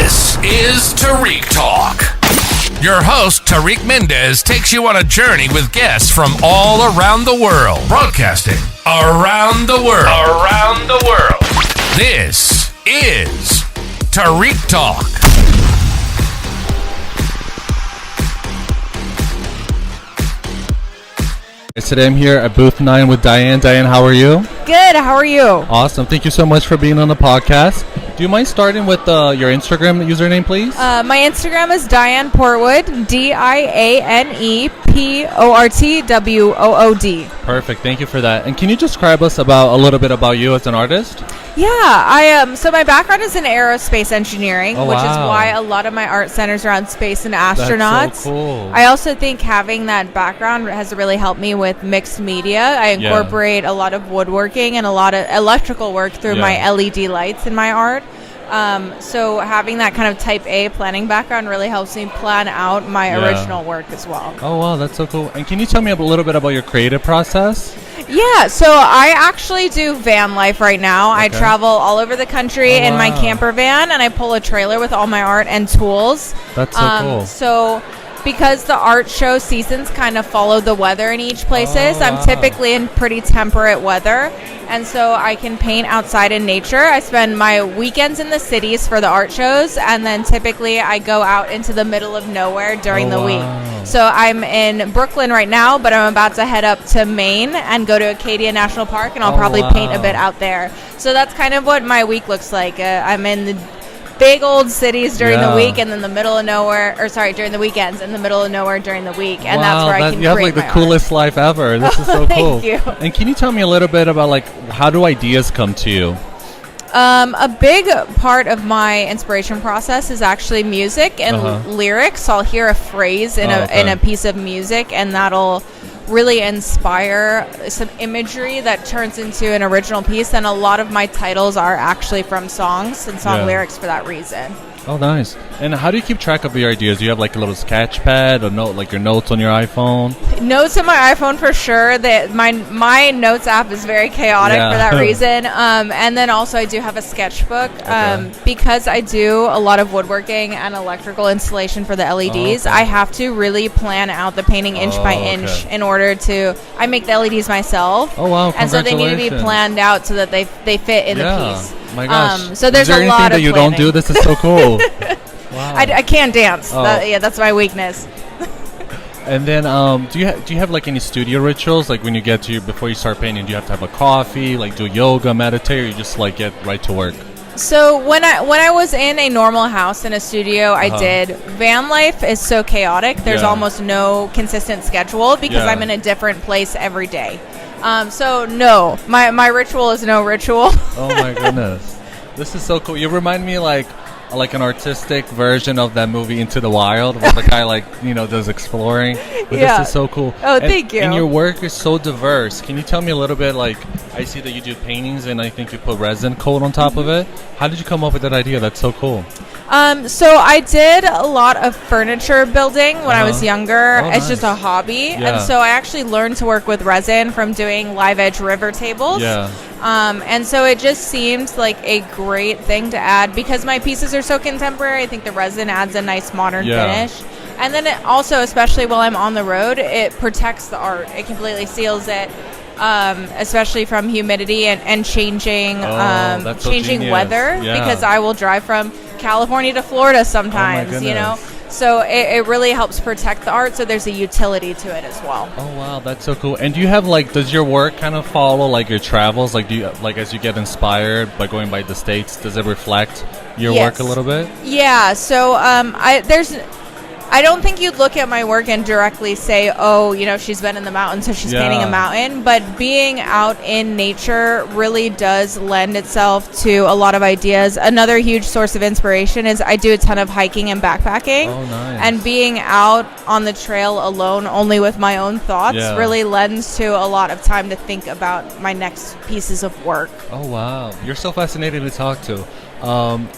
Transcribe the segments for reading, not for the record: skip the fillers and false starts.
This is Tarik Talk. Your host, Tarik Mendes, takes you on a journey with guests from all around the world. Broadcasting around the world. Around the world. This is Tarik Talk. Today I'm here at booth 9 with Diane. Diane, how are you? Good, how are you? Awesome. Thank you so much for being on the podcast. Do you mind starting with your Instagram username, please? My Instagram is Diane Portwood, DianePortwood. Perfect. Thank you for that. And can you describe us a little bit about you as an artist? Yeah, I am. So my background is in aerospace engineering, which is why a lot of my art centers around space and astronauts. That's so cool. I also think having that background has really helped me with mixed media. I incorporate a lot of woodworking and a lot of electrical work through my LED lights in my art. So having that kind of type A planning background really helps me plan out my original work as well. Oh, wow, that's so cool. And can you tell me a little bit about your creative process? Yeah, so I actually do van life right now. Okay. I travel all over the country in my camper van, and I pull a trailer with all my art and tools. That's so cool. So because the art show seasons kind of follow the weather in each places, I'm typically in pretty temperate weather. And so I can paint outside in nature. I spend my weekends in the cities for the art shows, and then typically I go out into the middle of nowhere during the week. So I'm in Brooklyn right now, but I'm about to head up to Maine and go to Acadia National Park, and I'll probably paint a bit out there. So that's kind of what my week looks like. I'm in the big old cities during the week, and then the middle of nowhere, during the weekends, and the middle of nowhere during the week, and that's where I can you have like the coolest life ever. This is so cool. Thank you. And can you tell me a little bit about how do ideas come to you? A big part of my inspiration process is actually music and lyrics. I'll hear a phrase in a piece of music, and that'll really inspire some imagery that turns into an original piece, and a lot of my titles are actually from songs and song lyrics for that reason. Oh, nice. And how do you keep track of your ideas? Do you have like a little sketch pad or note, like your notes on your iPhone? Notes on my iPhone for sure. My notes app is very chaotic for that reason. And then also I do have a sketchbook because I do a lot of woodworking and electrical installation for the LEDs. I have to really plan out the painting inch by inch in order to. I make the LEDs myself. Oh wow! And so they need to be planned out so that they fit in the piece. My gosh. So there's a lot of planning. Is there anything that you don't do? This is so cool. Wow. I can't dance. That's my weakness. And then, do you have like any studio rituals? Like when you before you start painting, do you have to have a coffee, like do yoga, meditate, or you just like get right to work? So when I was in a normal house in a studio, I did. Van life is so chaotic. There's almost no consistent schedule because I'm in a different place every day. So no, my ritual is no ritual. Oh my goodness, this is so cool. You remind me like an artistic version of that movie Into the Wild, where the guy does exploring. But this is so cool. Oh, thank you. And your work is so diverse. Can you tell me a little bit? I see that you do paintings, and I think you put resin coat on top of it. How did you come up with that idea? That's so cool. So I did a lot of furniture building when I was younger. It's just a hobby. And so I actually learned to work with resin from doing live edge river tables. And so it just seemed like a great thing to add because my pieces are so contemporary. I think the resin adds a nice modern finish. And then it also, especially while I'm on the road, it protects the art. It completely seals it. Especially from humidity and changing weather because I will drive from California to Florida sometimes, so it really helps protect the art, so there's a utility to it as well. Oh wow, that's so cool. And do you have does your work kind of follow your travels, do you as you get inspired by going by the states, does it reflect your work a little bit? So I don't think you'd look at my work and directly say, she's been in the mountains, so she's painting a mountain. But being out in nature really does lend itself to a lot of ideas. Another huge source of inspiration is I do a ton of hiking and backpacking. Oh, nice. And being out on the trail alone, only with my own thoughts, really lends to a lot of time to think about my next pieces of work. Oh, wow. You're so fascinating to talk to.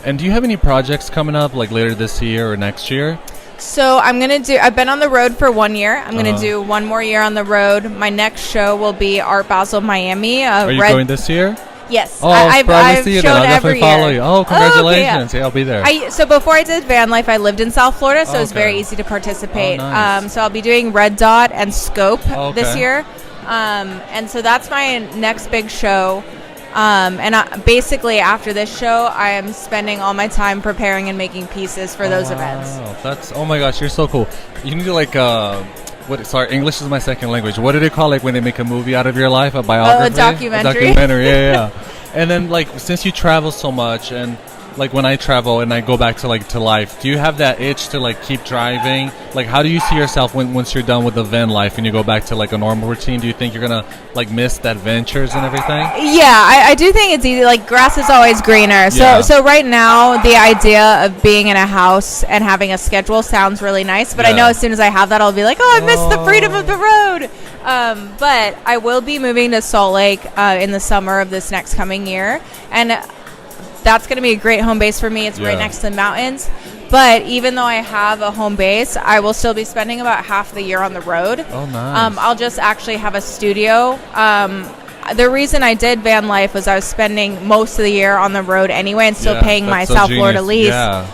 And do you have any projects coming up later this year or next year? So I've been on the road for 1 year. I'm going to do one more year on the road. My next show will be Art Basel Miami. Are you going this year? Yes. Oh, I've see you then. I'll definitely follow you. Oh, congratulations. Okay, yeah, I'll be there. So before I did van life, I lived in South Florida, so it was very easy to participate. Oh, nice. So I'll be doing Red Dot and Scope this year. And so that's my next big show. Basically after this show, I am spending all my time preparing and making pieces for those events. Oh my gosh, you're so cool. You need to like English is my second language. What do they call when they make a movie out of your life, a biography? A documentary. A documentary, yeah. And then like since you travel so much, and like when I travel and I go back to life, do you have that itch to like keep driving? Like how do you see yourself once you're done with the van life and you go back to like a normal routine? Do you think you're gonna like miss the adventures and everything? Yeah, I do think it's easy. Like grass is always greener. So right now the idea of being in a house and having a schedule sounds really nice. But I know as soon as I have that, I'll be like, I miss the freedom of the road. But I will be moving to Salt Lake in the summer of this next coming year, and that's going to be a great home base for me. It's right next to the mountains. But even though I have a home base, I will still be spending about half the year on the road. Oh, nice. I'll just actually have a studio. The reason I did van life was I was spending most of the year on the road anyway and still paying my South Florida lease. Yeah.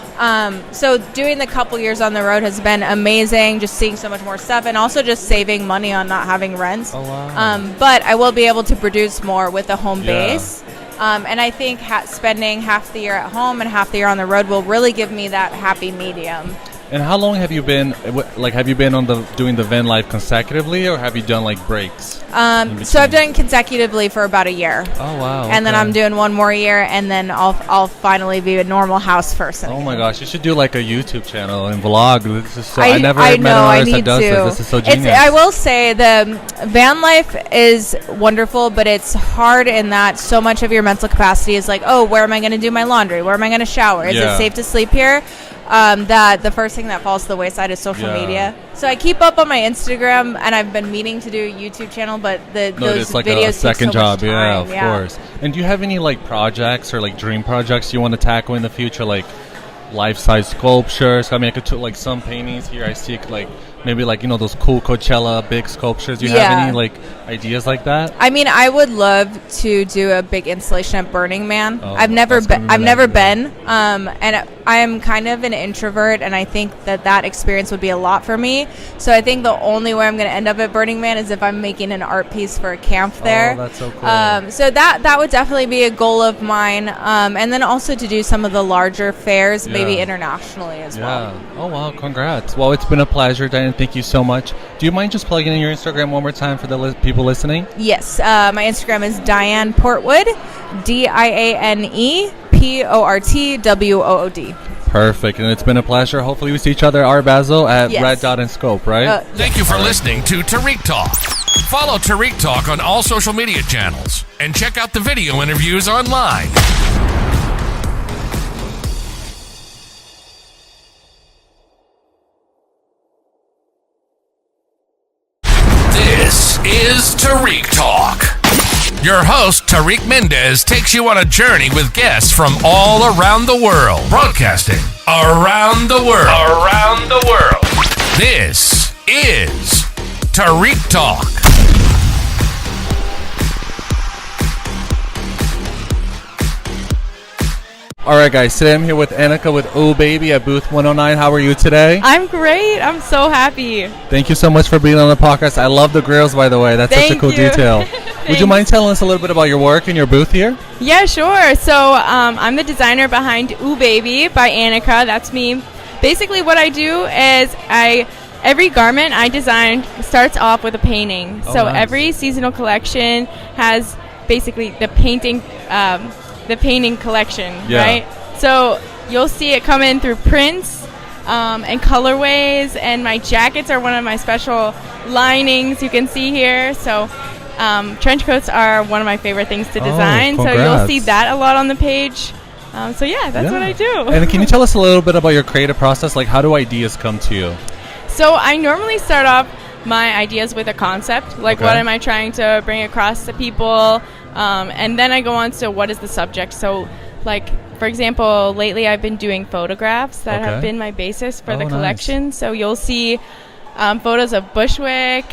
So doing the couple years on the road has been amazing, just seeing so much more stuff and also just saving money on not having rents. Oh, wow. But I will be able to produce more with a home base. And I think spending half the year at home and half the year on the road will really give me that happy medium. And how long have you been, have you been doing the van life consecutively, or have you done like breaks? So I've done consecutively for about a year. Oh, wow. And then I'm doing one more year, and then I'll finally be a normal house person. Oh my gosh, you should do like a YouTube channel and vlog. This is so, I never met an artist that does this. This is so genius. I will say the van life is wonderful, but it's hard in that so much of your mental capacity is like, oh, where am I going to do my laundry? Where am I going to shower? Is it safe to sleep here? That the first thing that falls to the wayside is social media. So I keep up on my Instagram, and I've been meaning to do a YouTube channel, but those like videos a second take so job. much time. Of course. And do you have any like projects or like dream projects you want to tackle in the future, like life-size sculptures? I mean, I could do like some paintings here. I see like maybe like those cool Coachella big sculptures. Do you have any like ideas like that? I mean, I would love to do a big installation at Burning Man. I've never been, and I'm kind of an introvert, and I think that experience would be a lot for me. So I think the only way I'm going to end up at Burning Man is if I'm making an art piece for a camp there. Oh, that's so cool. So that would definitely be a goal of mine, and then also to do some of the larger fairs, maybe internationally as well. Oh wow, congrats. Well, it's been a pleasure, Diane. Thank you so much. Do you mind just plugging in your Instagram one more time for the people listening? Yes, my Instagram is Diane Portwood, DianePortwood. Perfect, and it's been a pleasure. Hopefully we see each other, Art Basel, at Red Dot and Scope, right? Thank you for listening to Tarik Talk. Follow Tarik Talk on all social media channels and check out the video interviews online. This is Tarik Talk. Your host, Tarik Mendes, takes you on a journey with guests from all around the world. Broadcasting around the world. Around the world. This is Tarik Talk. All right, guys. Today I'm here with Annika with Ooh Baby at booth 109. How are you today? I'm great. I'm so happy. Thank you so much for being on the podcast. I love the grills, by the way. That's such a cool detail. Would you mind telling us a little bit about your work and your booth here? Yeah, sure. So I'm the designer behind Ooh Baby by Annika. That's me. Basically, what I do is every garment I design starts off with a painting. So nice. Every seasonal collection has basically the painting collection, right? So you'll see it come in through prints and colorways, and my jackets are one of my special linings you can see here. So trench coats are one of my favorite things to design. So you'll see that a lot on the page. That's what I do. And can you tell us a little bit about your creative process? Like, how do ideas come to you? So I normally start off my ideas with a concept, like what am I trying to bring across to people, and then I go on to what is the subject. So like, for example, lately I've been doing photographs that have been my basis for the collection. Nice. So you'll see photos of Bushwick,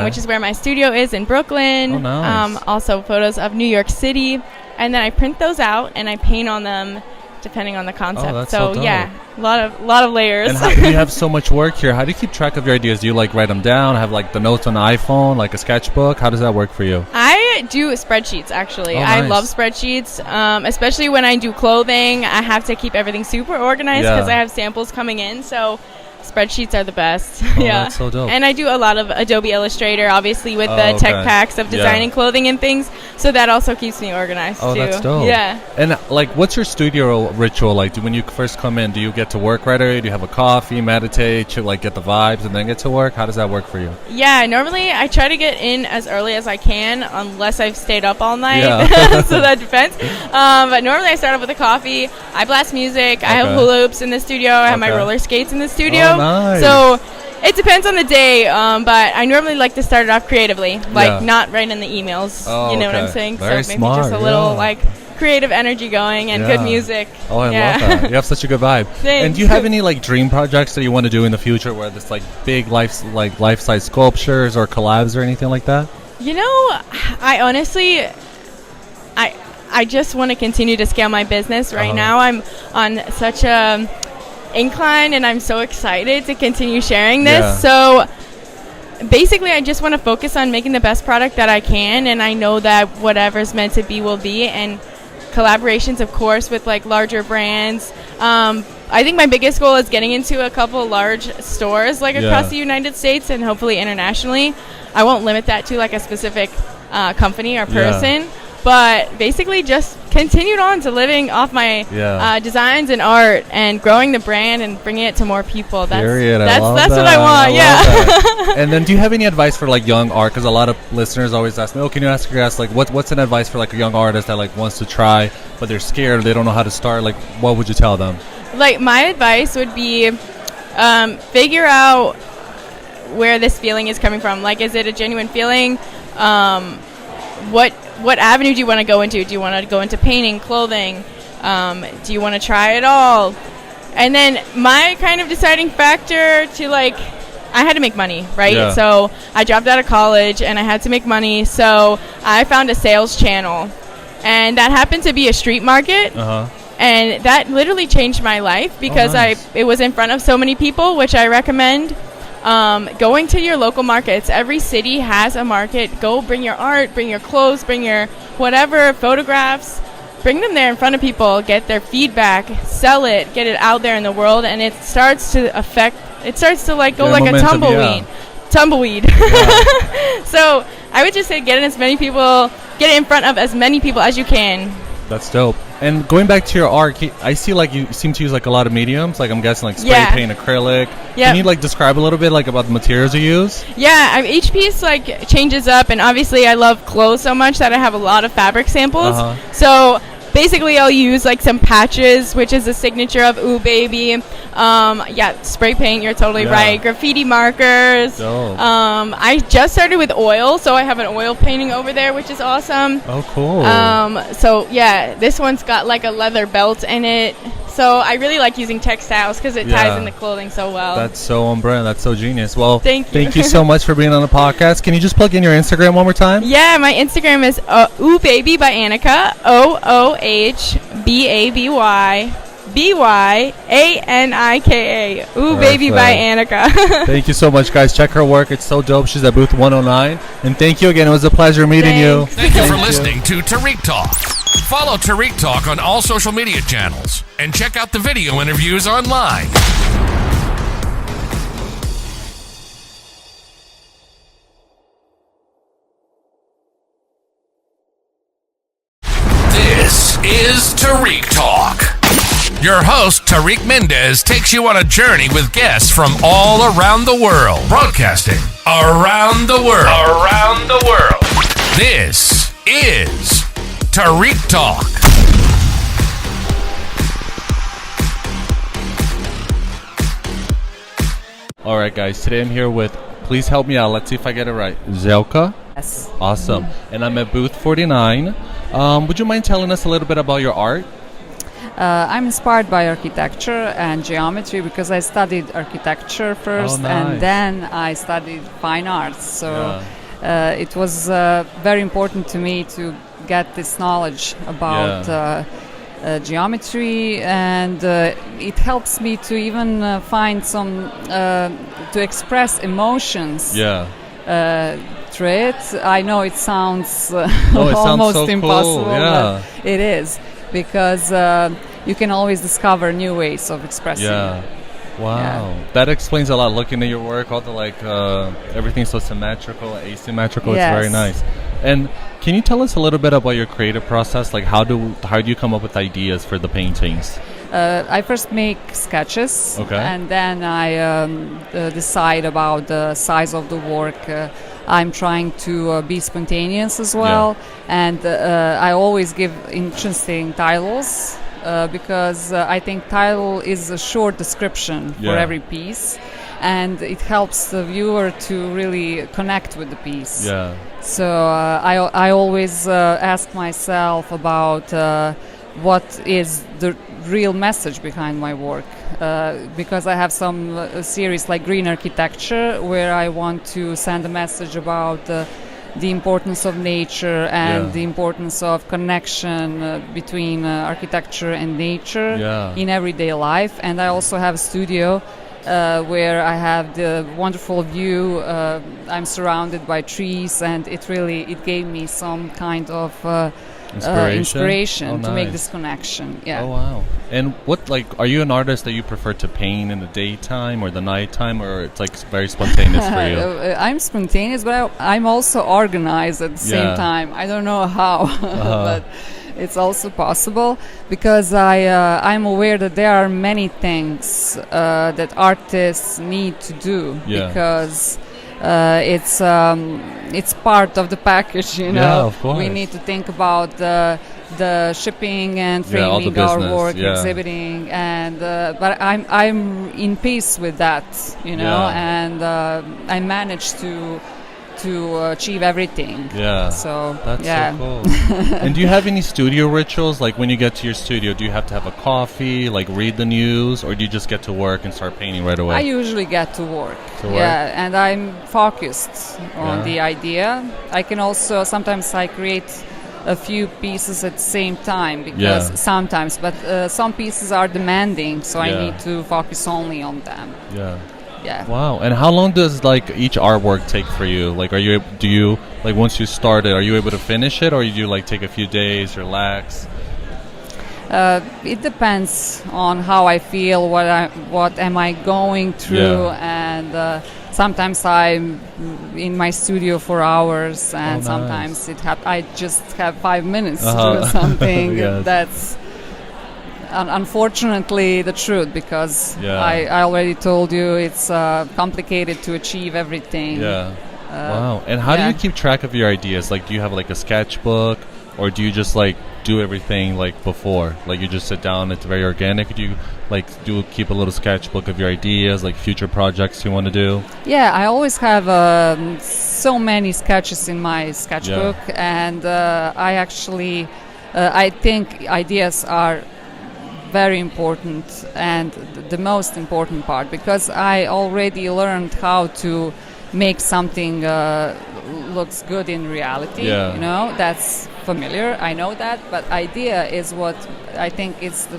which is where my studio is in Brooklyn. Nice. Also photos of New York City, and then I print those out and I paint on them depending on the concept. Oh, that's so dope. Yeah, a lot of layers. And how, you have so much work here. How do you keep track of your ideas? Do you like write them down? Have like the notes on the iPhone, like a sketchbook? How does that work for you? I do spreadsheets actually. I love spreadsheets, especially when I do clothing. I have to keep everything super organized because I have samples coming in. So spreadsheets are the best. Yeah, that's so dope. And I do a lot of Adobe Illustrator, obviously, with the tech packs of designing clothing and things. So that also keeps me organized too. That's dope. Yeah. And like, what's your studio ritual like? When you first come in, do you get to work right away? Do you have a coffee, meditate, like get the vibes, and then get to work? How does that work for you? Yeah, normally I try to get in as early as I can, unless I've stayed up all night. Yeah. So that depends. But normally I start off with a coffee. I blast music. I have hula hoops in the studio. I have my roller skates in the studio. Oh, nice. So it depends on the day, but I normally like to start it off creatively, like not right in the emails. You know what I'm saying? Very so maybe smart, just a little like creative energy going and good music. Oh, I love that. You have such a good vibe. Thanks. And do you have any like dream projects that you want to do in the future, where there's like big life-size sculptures or collabs or anything like that? You know, I honestly, I just want to continue to scale my business. Right now, I'm on such a incline, and I'm so excited to continue sharing this. So basically, I just want to focus on making the best product that I can, and I know that whatever's meant to be will be. And collaborations, of course, with like larger brands. I think my biggest goal is getting into a couple large stores like across the United States and hopefully internationally. I won't limit that to like a specific company or person, but basically just continued on to living off my designs and art and growing the brand and bringing it to more people. That's what I want. And then do you have any advice for like young art? Because a lot of listeners always ask me, oh, can you ask your guest like what's an advice for like a young artist that like wants to try but they're scared or they don't know how to start? Like, what would you tell them? Like, my advice would be figure out where this feeling is coming from. Like, is it a genuine feeling? What avenue do you want to go into? Do you want to go into painting, clothing? Do you want to try it all? And then my kind of deciding factor to like, I had to make money, right? Yeah. So I dropped out of college and I had to make money. So I found a sales channel, and that happened to be a street market. And that literally changed my life because it was in front of so many people, which I recommend. Going to your local markets. Every city has a market. Go bring your art, bring your clothes, bring your whatever, photographs. Bring them there in front of people, get their feedback, sell it, get it out there in the world, and it starts to like go like momentum, a tumbleweed. So I would just say get it in front of as many people as you can. That's dope. And going back to your art, I see like you seem to use like a lot of mediums. Like I'm guessing like spray paint, acrylic. Can you like describe a little bit like about the materials you use? Yeah, each piece like changes up, and obviously I love clothes so much that I have a lot of fabric samples. So basically I'll use like some patches, which is a signature of Ooh Baby. Spray paint, you're totally right. Graffiti markers. I just started with oil, so I have an oil painting over there, which is awesome. Oh, cool. So yeah, this one's got like a leather belt in it. So I really like using textiles because it ties in the clothing so well. That's so on brand. That's so genius. Well, thank you so much for being on the podcast. Can you just plug in your Instagram one more time? Yeah, my Instagram is Ooh Baby by Annika. OOHBABYBYANIKA. Ooh Baby by Annika. Thank you so much, guys. Check her work. It's so dope. She's at booth 109. And thank you again. It was a pleasure meeting you. Thank you for listening to Tarik Talk. Follow Tarik Talk on all social media channels and check out the video interviews online. This is Tarik Talk. Your host, Tarik Mendes, takes you on a journey with guests from all around the world. Broadcasting around the world. Around the world. This is Tarik Talk. All right, guys. Today I'm here with, please help me out. Let's see if I get it right. Zelka? Yes. Awesome. And I'm at booth 49. Would you mind telling us a little bit about your art? I'm inspired by architecture and geometry because I studied architecture first and then I studied fine arts. So it was very important to me to get this knowledge about geometry, and it helps me to even find some to express emotions. Through it. I know it sounds almost so impossible, cool. but it is, because you can always discover new ways of expressing. Wow, that explains a lot. Looking at your work, all the everything's so symmetrical, asymmetrical. It's very nice. And can you tell us a little bit about your creative process? Like, how do you come up with ideas for the paintings? I first make sketches, and then I decide about the size of the work. I'm trying to be spontaneous as well, and I always give interesting titles. Because I think title is a short description for every piece, and it helps the viewer to really connect with the piece. So I always ask myself about what is the real message behind my work, because I have some series like Green Architecture, where I want to send a message about the importance of nature and the importance of connection between architecture and nature in everyday life. And I also have a studio where I have the wonderful view. I'm surrounded by trees, and it gave me some kind of inspiration to make this connection. Oh wow! And are you an artist that you prefer to paint in the daytime or the nighttime, or it's very spontaneous for you? I'm spontaneous, but I'm also organized at the same time. I don't know how, but it's also possible, because I'm aware that there are many things that artists need to do, because it's part of the package, of course. We need to think about the shipping and framing our work, exhibiting, and but I'm in peace with that, and I managed to achieve everything. So that's so cool. And do you have any studio rituals? Like, when you get to your studio, do you have to have a coffee, read the news, or do you just get to work and start painting right away? I usually get to work. And I'm focused on the idea. I can also sometimes I create a few pieces at the same time, because sometimes, but some pieces are demanding, so I need to focus only on them. Wow. And how long does each artwork take for you? Do you once you start it, are you able to finish it, or you take a few days, relax? It depends on how I feel, what am I going through, and sometimes I'm in my studio for hours, and sometimes I just have 5 minutes to do something. That's unfortunately the truth, because I already told you it's complicated to achieve everything. Wow. And how do you keep track of your ideas? Do you have a sketchbook, or do you just do everything before? You just sit down, it's very organic? Do you keep a little sketchbook of your ideas, future projects you want to do? I always have so many sketches in my sketchbook, and I actually I think ideas are very important, and the most important part, because I already learned how to make something looks good in reality. That's familiar, I know that, but idea is what I think it is the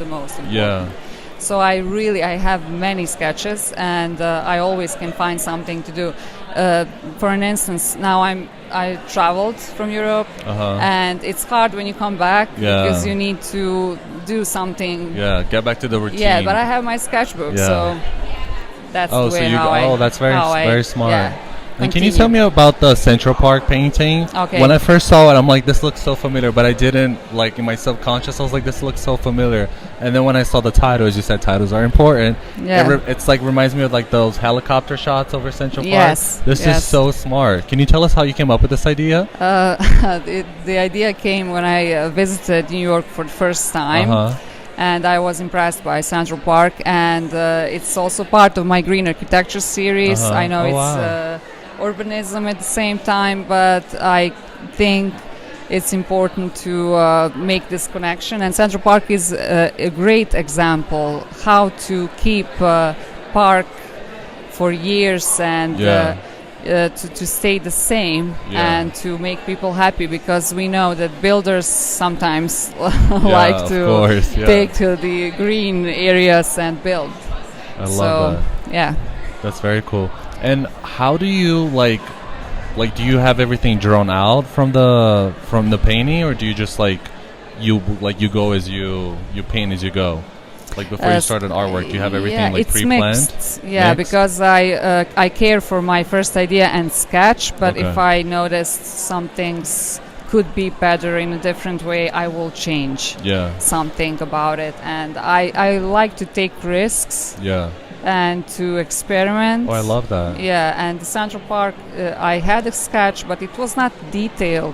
most important. So I have many sketches, and I always can find something to do. For an instance, now I traveled from Europe, and it's hard when you come back, because you need to do something. Get back to the routine. But I have my sketchbook, so that's the way that's very smart. And continue. can you tell me about the Central Park painting? Okay. When I first saw it, I'm like, this looks so familiar, but I didn't, in my subconscious, I was like, this looks so familiar. And then when I saw the title, as you said, titles are important. It's reminds me of those helicopter shots over Central Park. This is so smart. Can you tell us how you came up with this idea? The idea came when I visited New York for the first time. And I was impressed by Central Park, and it's also part of my Green Architecture series. I know it's urbanism at the same time, but I think it's important to make this connection. And Central Park is a great example how to keep park for years and to stay the same and to make people happy, because we know that builders sometimes like to take to the green areas and build. I love that. Yeah. That's very cool. And how do you like do you have everything drawn out from the painting, or do you just you go as you paint as you go? Like before you start an artwork, do you have everything pre-planned? Mixed. Yeah, because I care for my first idea and sketch, but if I notice some things could be better in a different way, I will change something about it. And I like to take risks. Yeah. And to experiment. Oh, I love that. Yeah, and the Central Park, I had a sketch, but it was not detailed.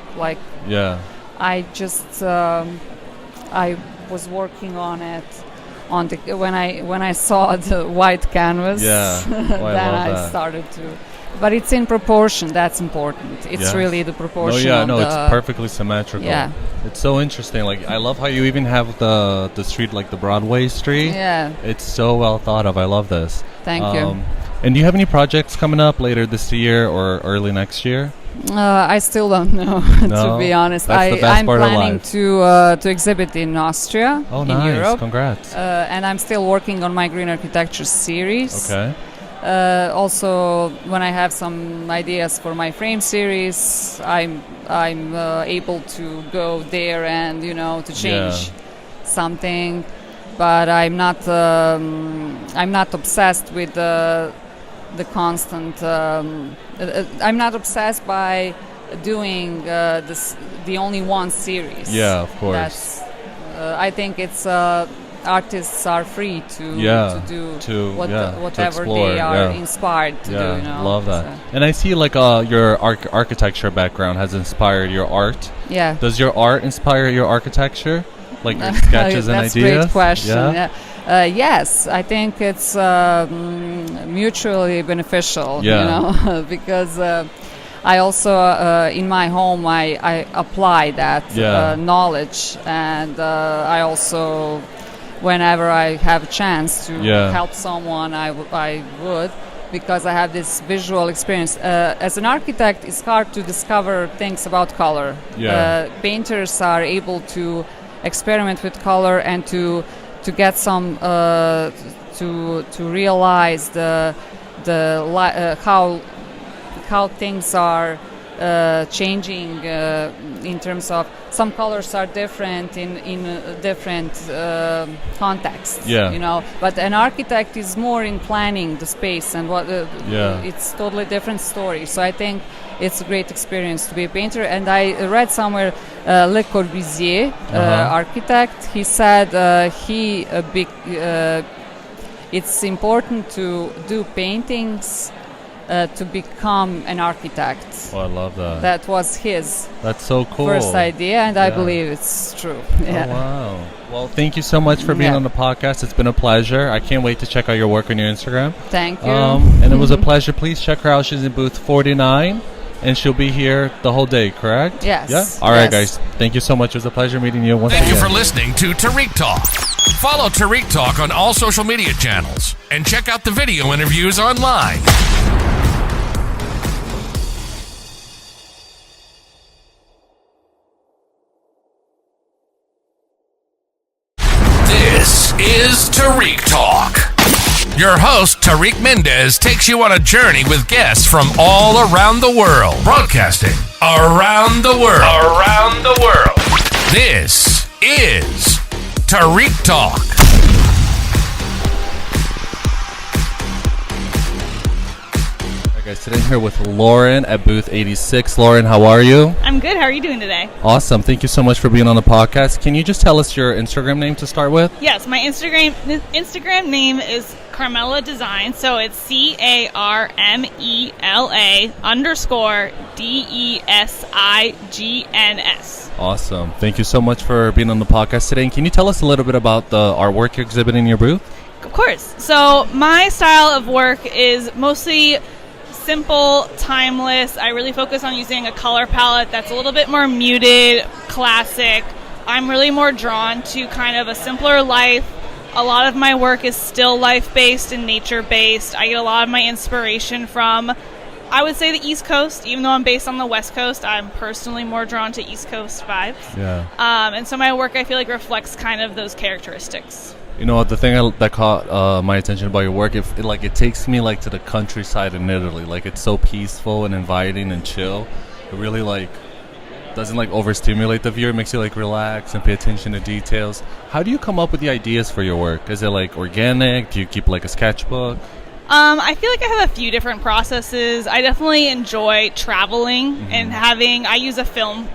I just I was working on it when I saw the white canvas. Yeah, then I started to. But it's in proportion. That's important. It's really the proportion. It's perfectly symmetrical. Yeah, it's so interesting. I love how you even have the street, the Broadway street. Yeah, it's so well thought of. I love this. Thank you. And do you have any projects coming up later this year or early next year? I still don't know, to be honest. I'm planning to exhibit in Austria, in Europe. Congrats. And I'm still working on my green architecture series. Okay. Also, when I have some ideas for my frame series, I'm able to go there and to change something. But I'm not obsessed with the constant. I'm not obsessed by doing the only one series. Yeah, of course. I think it's. Artists are free to do whatever they are inspired to do. Love that. And I see your architecture background has inspired your art. Yeah. Does your art inspire your architecture? Like your sketches and ideas? That's a great question. Yes, I think it's mutually beneficial. Because I also in my home I apply that knowledge, and I also. Whenever I have a chance to help someone, I would, because I have this visual experience. As an architect, it's hard to discover things about color. Painters are able to experiment with color and to get some to realize how things are changing in terms of some colors are different in different contexts. But an architect is more in planning the space and what it's totally different story. So I think it's a great experience to be a painter. And I read somewhere Le Corbusier, architect, he said it's important to do paintings to become an architect. Oh, I love that. That was his That's so cool. first idea, and I believe it's true. Oh, wow. Well, thank you so much for being on the podcast. It's been a pleasure. I can't wait to check out your work on your Instagram. Thank you. And it was a pleasure. Please check her out. She's in booth 49, and she'll be here the whole day, correct? Yes. Yeah? All right, guys. Thank you so much. It was a pleasure meeting you once again. Thank you for listening to Tarik Talk. Follow Tarik Talk on all social media channels, and check out the video interviews online. This is Tarik Talk. Your host, Tarik Mendes, takes you on a journey with guests from all around the world. Broadcasting around the world. Around the world. This is Tarik Talk. Guys, sitting here with Lauren at booth 86. Lauren, how are you? I'm good. How are you doing today? Awesome. Thank you so much for being on the podcast. Can you just tell us your Instagram name to start with? Yes, my Instagram name is Carmela Design. So it's CARMELA_DESIGNS. Awesome. Thank you so much for being on the podcast today. And can you tell us a little bit about the artwork you're exhibiting in your booth? Of course. So my style of work is mostly simple, timeless. I really focus on using a color palette that's a little bit more muted, classic. I'm really more drawn to kind of a simpler life. A lot of my work is still life-based and nature-based. I get a lot of my inspiration from I would say the East Coast. Even though I'm based on the West Coast, I'm personally more drawn to East Coast vibes. Yeah. And so my work, I feel like, reflects kind of those characteristics. You know, the thing that caught my attention about your work, it takes me like to the countryside in Italy. Like, it's so peaceful and inviting and chill. It really like doesn't like overstimulate the viewer. It makes you like relax and pay attention to details. How do you come up with the ideas for your work? Is it like organic? Do you keep like a sketchbook? I feel like I have a few different processes. I definitely enjoy traveling and I use a film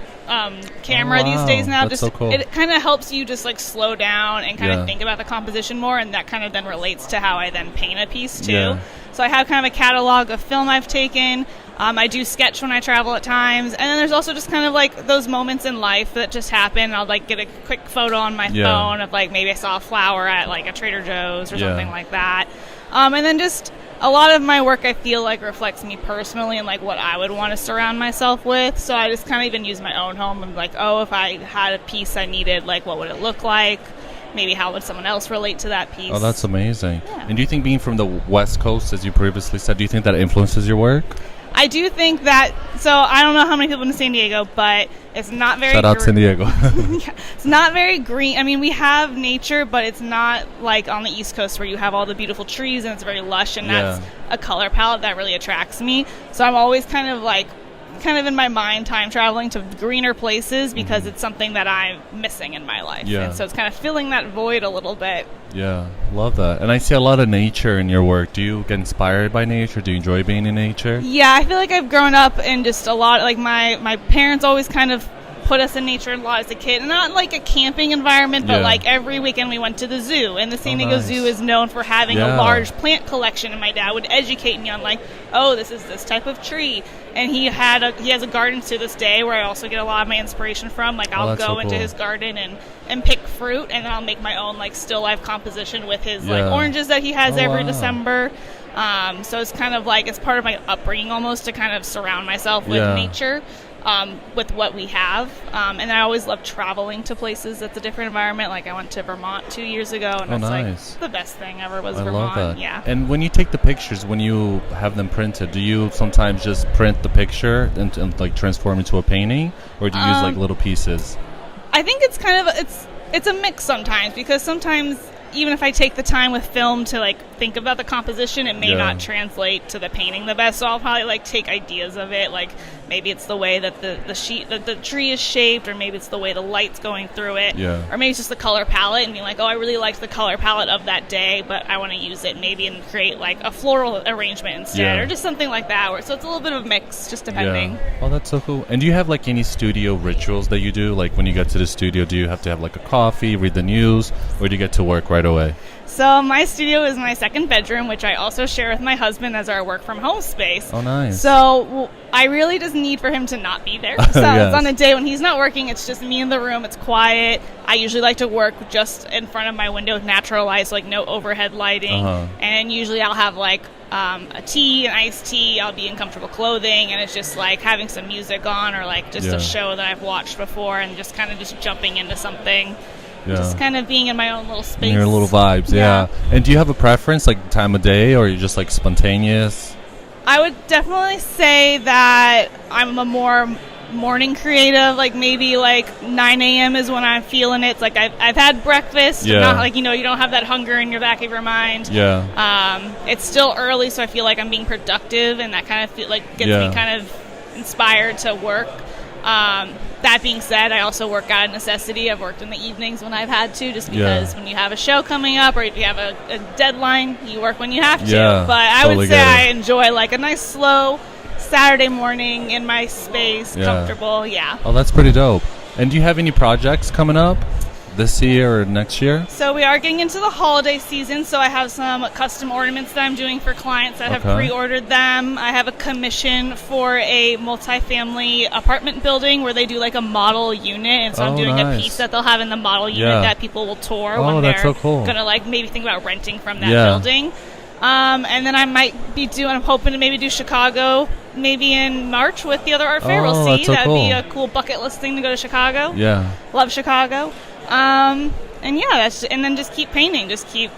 camera these days now. That's so cool. It kind of helps you just like slow down and kind of think about the composition more, and that kind of then relates to how I then paint a piece too. Yeah. So I have kind of a catalog of film I've taken. I do sketch when I travel at times, and then there's also just kind of like those moments in life that just happen. I'll like get a quick photo on my phone of like maybe I saw a flower at like a Trader Joe's or something like that. And then just a lot of my work I feel like reflects me personally and like what I would want to surround myself with. So I just kind of even use my own home and like, oh, if I had a piece I needed, like what would it look like? Maybe how would someone else relate to that piece? Oh, that's amazing. Yeah. And do you think being from the West Coast, as you previously said, do you think that influences your work? I do think that, so I don't know how many people in San Diego, but it's not very... Shout out San Diego. Yeah, it's not very green. I mean, we have nature, but it's not like on the East Coast where you have all the beautiful trees and it's very lush, and that's a color palette that really attracts me. So I'm always kind of in my mind time traveling to greener places because it's something that I'm missing in my life. Yeah. And so it's kind of filling that void a little bit. Yeah, love that. And I see a lot of nature in your work. Do you get inspired by nature? Do you enjoy being in nature? Yeah, I feel like I've grown up in just a lot, like my parents always kind of put us in nature a lot as a kid. Not like a camping environment, but like every weekend we went to the zoo. And the San Diego Zoo is known for having a large plant collection. And my dad would educate me on like, oh, this is this type of tree. And he has a garden to this day where I also get a lot of my inspiration from. Like I'll go into his garden and pick fruit, and then I'll make my own like still life composition with his like oranges that he has every December. So it's kind of like it's part of my upbringing almost to kind of surround myself with nature. With what we have. And I always love traveling to places that's a different environment. Like I went to Vermont 2 years ago, and it's like the best thing ever was Vermont. Love that. Yeah. And when you take the pictures, when you have them printed, do you sometimes just print the picture and like transform into a painting, or do you use like little pieces? I think it's kind of it's a mix sometimes, because sometimes even if I take the time with film to like think about the composition, it may not translate to the painting the best. So I'll probably like take ideas of it, like maybe it's the way that the tree is shaped, or maybe it's the way the light's going through it, or maybe it's just the color palette, and be like, oh, I really liked the color palette of that day, but I want to use it maybe and create like a floral arrangement instead, or just something like that. So it's a little bit of a mix, just depending. Oh, that's so cool. And do you have like any studio rituals that you do? Like when you get to the studio, do you have to have like a coffee, read the news, or do you get to work right away? So my studio is my second bedroom, which I also share with my husband as our work from home space. Oh, nice. So I really just need for him to not be there. So it's on a day when he's not working, it's just me in the room. It's quiet. I usually like to work just in front of my window with natural light, so like no overhead lighting. And usually I'll have like a tea, an iced tea. I'll be in comfortable clothing, and it's just like having some music on, or like just a show that I've watched before, and just kind of just jumping into something. Just kind of being in my own little space. Your little vibes, And do you have a preference, like time of day, or are you just like spontaneous? I would definitely say that I'm a more morning creative. Like maybe like 9 a.m. is when I'm feeling it. It's like I've had breakfast. Not like, you don't have that hunger in your back of your mind. It's still early, so I feel like I'm being productive, and that kind of gets me kind of inspired to work. That being said, I also work out of necessity. I've worked in the evenings when I've had to, just because when you have a show coming up, or if you have a deadline, you work when you have to. But I would say I enjoy like a nice slow Saturday morning in my space, comfortable. Oh, that's pretty dope. And do you have any projects coming up this year or next year? So we are getting into the holiday season, so I have some custom ornaments that I'm doing for clients that have pre-ordered them. I have a commission for a multifamily apartment building where they do like a model unit, and so I'm doing a piece that they'll have in the model unit that people will tour when they're gonna like maybe think about renting from that building. And then I might be I'm hoping to maybe do Chicago maybe in March with the other art fair. We'll see. That'd be a cool bucket list thing to go to Chicago. Love Chicago. And then just keep painting, just keep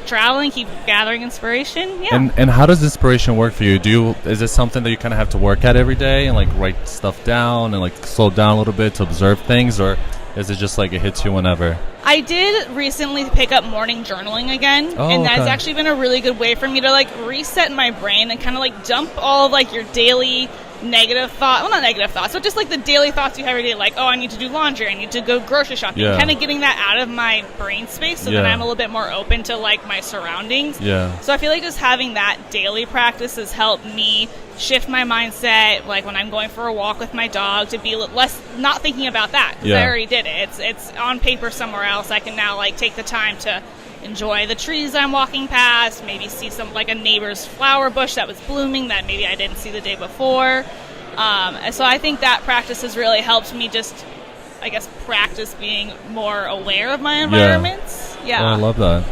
traveling, keep gathering inspiration. Yeah. And how does inspiration work for you? Is it something that you kind of have to work at every day and like write stuff down and like slow down a little bit to observe things, or is it just like it hits you whenever? I did recently pick up morning journaling again, and that's actually been a really good way for me to like reset my brain and kind of like dump all of like your daily negative thoughts, well, not negative thoughts, but just like the daily thoughts you have every day, like, oh, I need to do laundry, I need to go grocery shopping, kind of getting that out of my brain space so that I'm a little bit more open to like my surroundings. So I feel like just having that daily practice has helped me shift my mindset, like when I'm going for a walk with my dog, to be less not thinking about that, because I already did it. It's on paper somewhere else. I can now like take the time to enjoy the trees I'm walking past, maybe see some like a neighbor's flower bush that was blooming that maybe I didn't see the day before. So I think that practice has really helped me just, I guess, practice being more aware of my environments. Yeah. Oh, I love that.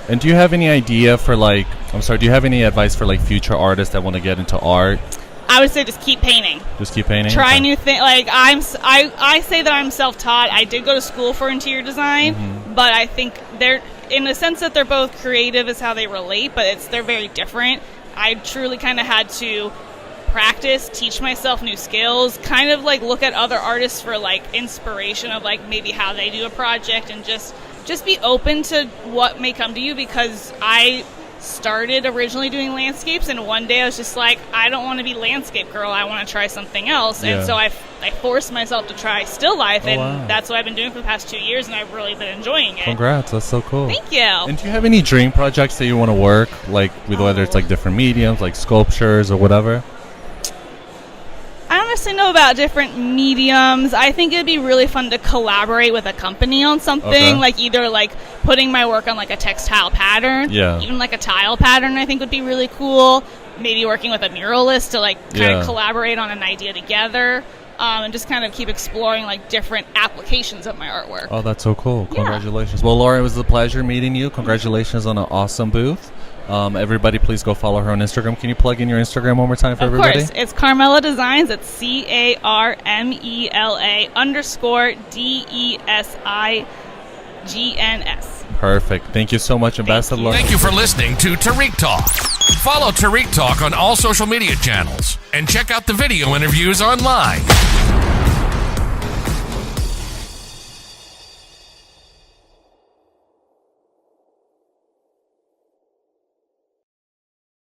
And do you have any idea for like, do you have any advice for like future artists that want to get into art? I would say just keep painting. Just keep painting? Try new things. Like I say that I'm self-taught. I did go to school for interior design, but I think they're, in the sense that they're both creative is how they relate, but they're very different. I truly kind of had to practice, teach myself new skills, kind of like look at other artists for like inspiration of like maybe how they do a project, and just be open to what may come to you, because I started originally doing landscapes, and one day I was just like, I don't want to be landscape girl, I want to try something else. And so I forced myself to try still life, and that's what I've been doing for the past 2 years, and I've really been enjoying it. Congrats, that's so cool. Thank you. And do you have any dream projects that you want to work, like with whether it's like different mediums, like sculptures or whatever? I don't necessarily know about different mediums. I think it'd be really fun to collaborate with a company on something, like either like putting my work on like a textile pattern, even like a tile pattern I think would be really cool. Maybe working with a muralist to like kind of collaborate on an idea together, and just kind of keep exploring like different applications of my artwork. Oh, that's so cool. Congratulations. Well, Laura, it was a pleasure meeting you. Congratulations on an awesome booth. Everybody, please go follow her on Instagram. Can you plug in your Instagram one more time for everybody? Of course. It's Carmela Designs. It's CARMELA_DESIGNS. Perfect. Thank you so much, and best of luck. Thank you for listening to Tarik Talk. Follow Tarik Talk on all social media channels and check out the video interviews online.